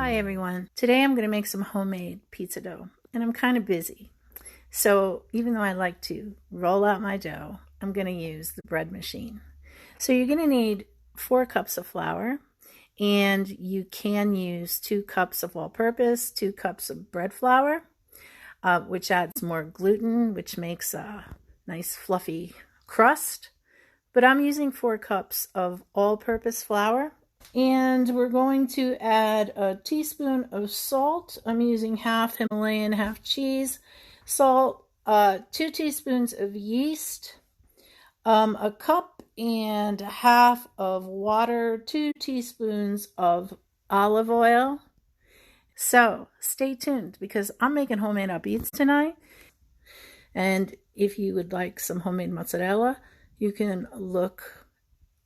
Hi everyone. Today I'm going to make some homemade pizza dough, and I'm kind of busy. So even though I like to roll out my dough, I'm going to use the bread machine. So you're going to need 4 cups of flour, and you can use 2 cups of all-purpose, 2 cups of bread flour, which adds more gluten, which makes a nice fluffy crust. But I'm using 4 cups of all-purpose flour. And we're going to add a teaspoon of salt. I'm using half Himalayan, half cheese salt, 2 teaspoons of yeast, a cup and a half of water, 2 teaspoons of olive oil. So stay tuned because I'm making homemade ah-beetz tonight. And if you would like some homemade mozzarella, you can look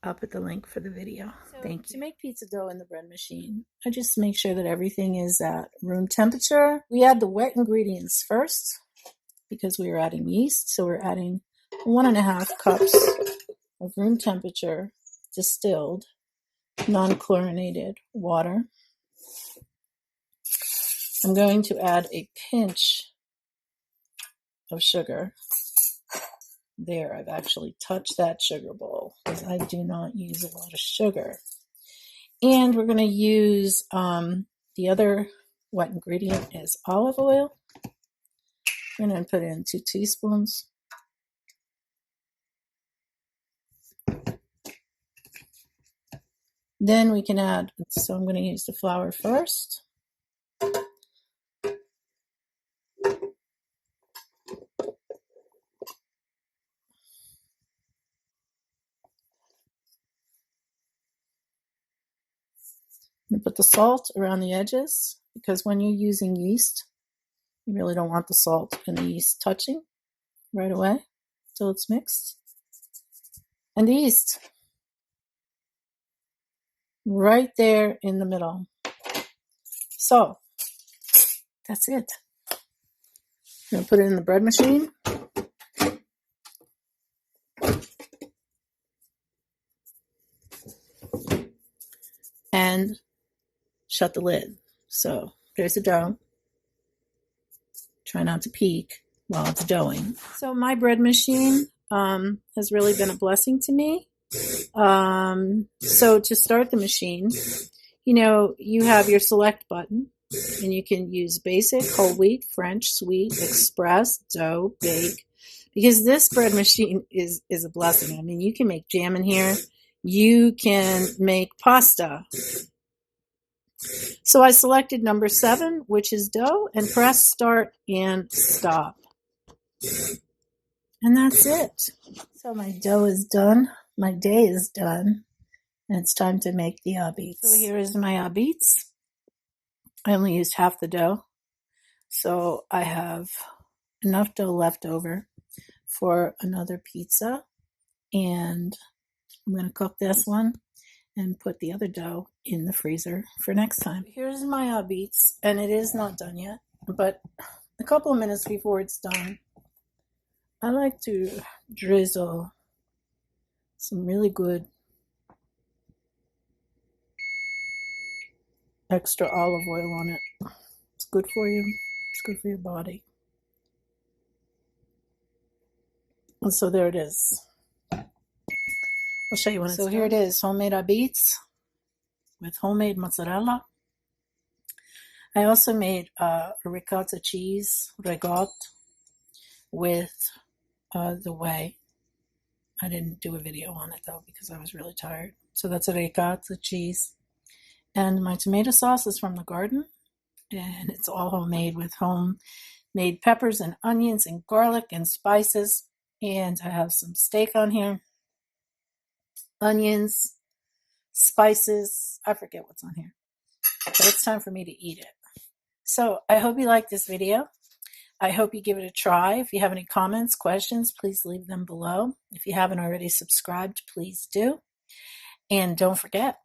up at the link for the video. Thank you. To make pizza dough in the bread machine, I just make sure that everything is at room temperature. We add the wet ingredients first because we are adding yeast. So we're adding 1.5 cups of room temperature distilled non-chlorinated water. I'm going to add a pinch of sugar. There, I've actually touched that sugar bowl because I do not use a lot of sugar. And we're going to use the other wet ingredient is olive oil. I'm going to put in 2 teaspoons. Then we can add, so I'm going to use the flour first. And put the salt around the edges because when you're using yeast, you really don't want the salt and the yeast touching right away until it's mixed. And the yeast right there in the middle. So that's it. I'm going to put it in the bread machine. And shut the lid. So there's the dough. Try not to peek while it's doughing. So my bread machine has really been a blessing to me. So to start the machine, you have your select button, and you can use basic, whole wheat, French, sweet, express, dough, bake, because this bread machine is a blessing. I mean, you can make jam in here. You can make pasta. So I selected number 7, which is dough, and press start and stop. And that's it. So my dough is done. My day is done. And it's time to make the ah-beetz. So here is my ah-beetz. I only used half the dough. So I have enough dough left over for another pizza. And I'm going to cook this one and put the other dough in the freezer for next time. Here's my ah-beetz, and it is not done yet, but a couple of minutes before it's done, I like to drizzle some really good extra olive oil on it. It's good for you. It's good for your body. And so there it is. I'll show you when it's done. So here it is, homemade ah-beetz with homemade mozzarella. I also made ricotta cheese, ricotta, with the whey. I didn't do a video on it though because I was really tired. So that's a ricotta cheese. And my tomato sauce is from the garden. And it's all homemade with homemade peppers and onions and garlic and spices. And I have some steak on here. Onions, spices, I forget what's on here, but it's time for me to eat it. So I hope you like this video. I hope you give it a try. If you have any comments, questions, please leave them below. If you haven't already subscribed, please do. And don't forget,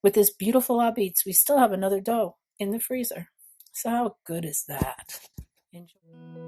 with this beautiful ah-beetz, we still have another dough in the freezer. So how good is that? Enjoy.